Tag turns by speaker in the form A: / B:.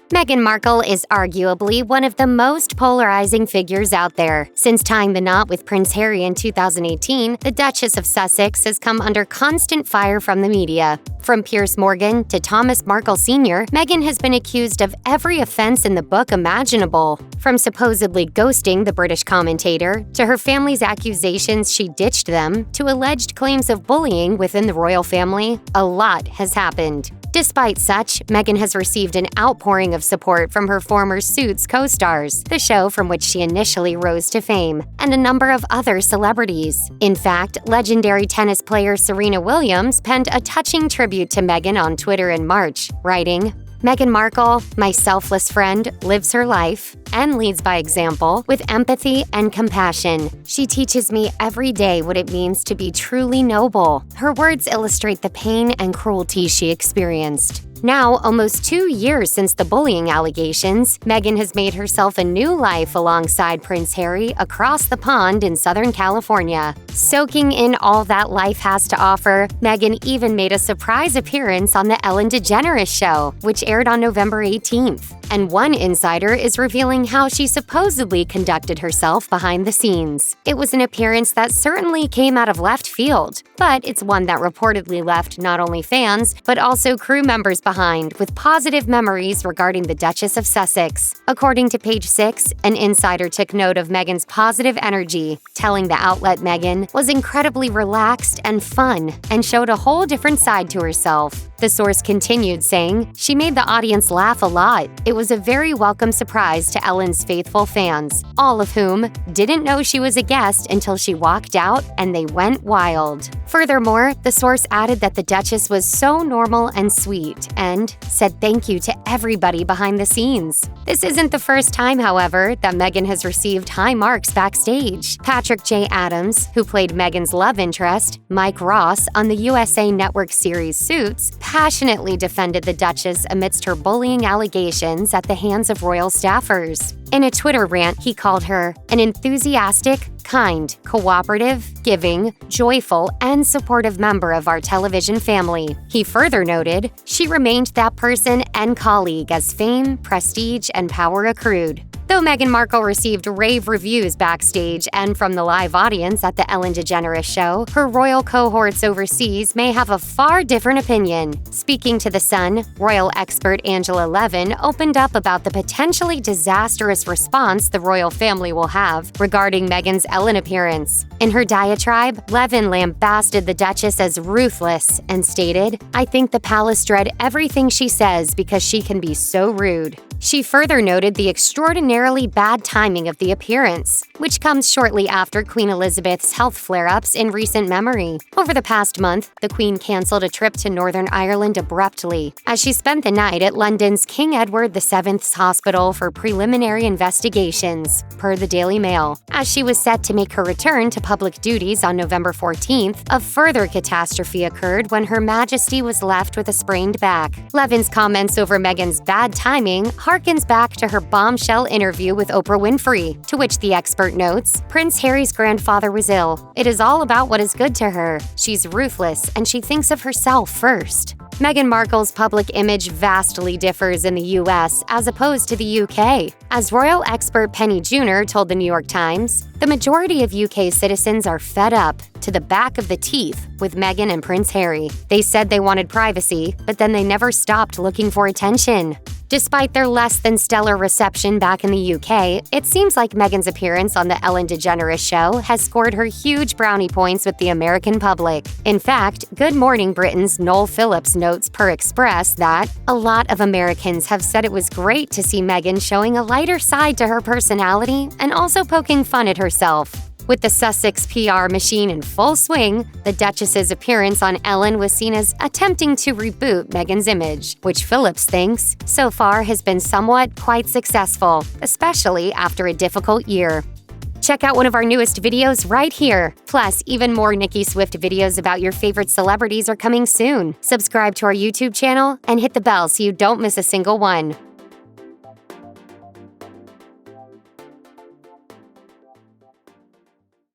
A: Meghan Markle is arguably one of the most polarizing figures out there. Since tying the knot with Prince Harry in 2018, the Duchess of Sussex has come under constant fire from the media. From Piers Morgan to Thomas Markle Sr., Meghan has been accused of every offense in the book imaginable. From supposedly ghosting the British commentator, to her family's accusations she ditched them, to alleged claims of bullying within the royal family, a lot has happened. Despite such, Meghan has received an outpouring of support from her former Suits co-stars, the show from which she initially rose to fame, and a number of other celebrities. In fact, legendary tennis player Serena Williams penned a touching tribute to Meghan on Twitter in March, writing, "Meghan Markle, my selfless friend, lives her life and leads by example with empathy and compassion. She teaches me every day what it means to be truly noble." Her words illustrate the pain and cruelty she experienced. Now, almost 2 years since the bullying allegations, Meghan has made herself a new life alongside Prince Harry across the pond in Southern California. Soaking in all that life has to offer, Meghan even made a surprise appearance on The Ellen DeGeneres Show, which aired on November 18th. And one insider is revealing how she supposedly conducted herself behind the scenes. It was an appearance that certainly came out of left field, but it's one that reportedly left not only fans, but also crew members behind with positive memories regarding the Duchess of Sussex. According to Page 6, an insider took note of Meghan's positive energy, telling the outlet Meghan was incredibly relaxed and fun and showed a whole different side to herself. The source continued saying, "She made the audience laugh a lot. It was a very welcome surprise to Ellen's faithful fans, all of whom didn't know she was a guest until she walked out and they went wild." Furthermore, the source added that the Duchess was so normal and sweet and said thank you to everybody behind the scenes. This isn't the first time, however, that Meghan has received high marks backstage. Patrick J. Adams, who played Meghan's love interest, Mike Ross, on the USA Network series Suits, passionately defended the Duchess amidst her bullying allegations at the hands of royal staffers. In a Twitter rant, he called her an enthusiastic, kind, cooperative, giving, joyful, and supportive member of our television family. He further noted, "She remained that person and colleague as fame, prestige, and power accrued." Though Meghan Markle received rave reviews backstage and from the live audience at the Ellen DeGeneres Show, her royal cohorts overseas may have a far different opinion. Speaking to The Sun, royal expert Angela Levin opened up about the potentially disastrous response the royal family will have regarding Meghan's Ellen appearance. In her diatribe, Levin lambasted the Duchess as ruthless and stated, "I think the palace dread everything she says because she can be so rude." She further noted the extraordinarily bad timing of the appearance, which comes shortly after Queen Elizabeth's health flare-ups in recent memory. Over the past month, the Queen cancelled a trip to Northern Ireland abruptly, as she spent the night at London's King Edward VII's Hospital for preliminary investigations, per the Daily Mail. As she was set to make her return to public duties on November 14th, a further catastrophe occurred when Her Majesty was left with a sprained back. Levin's comments over Meghan's bad timing harkens back to her bombshell interview with Oprah Winfrey, to which the expert notes, "Prince Harry's grandfather was ill. It is all about what is good to her. She's ruthless and she thinks of herself first." Meghan Markle's public image vastly differs in the US as opposed to the UK. As royal expert Penny Junor told the New York Times, "The majority of UK citizens are fed up, to the back of the teeth, with Meghan and Prince Harry. They said they wanted privacy, but then they never stopped looking for attention." Despite their less than stellar reception back in the UK, it seems like Meghan's appearance on the Ellen DeGeneres Show has scored her huge brownie points with the American public. In fact, Good Morning Britain's Noel Phillips notes per Express that a lot of Americans have said it was great to see Meghan showing a lighter side to her personality and also poking fun at herself. With the Sussex PR machine in full swing, the Duchess's appearance on Ellen was seen as attempting to reboot Meghan's image, which Phillips thinks, so far has been somewhat quite successful, especially after a difficult year. Check out one of our newest videos right here. Plus, even more Nicki Swift videos about your favorite celebrities are coming soon. Subscribe to our YouTube channel and hit the bell so you don't miss a single one.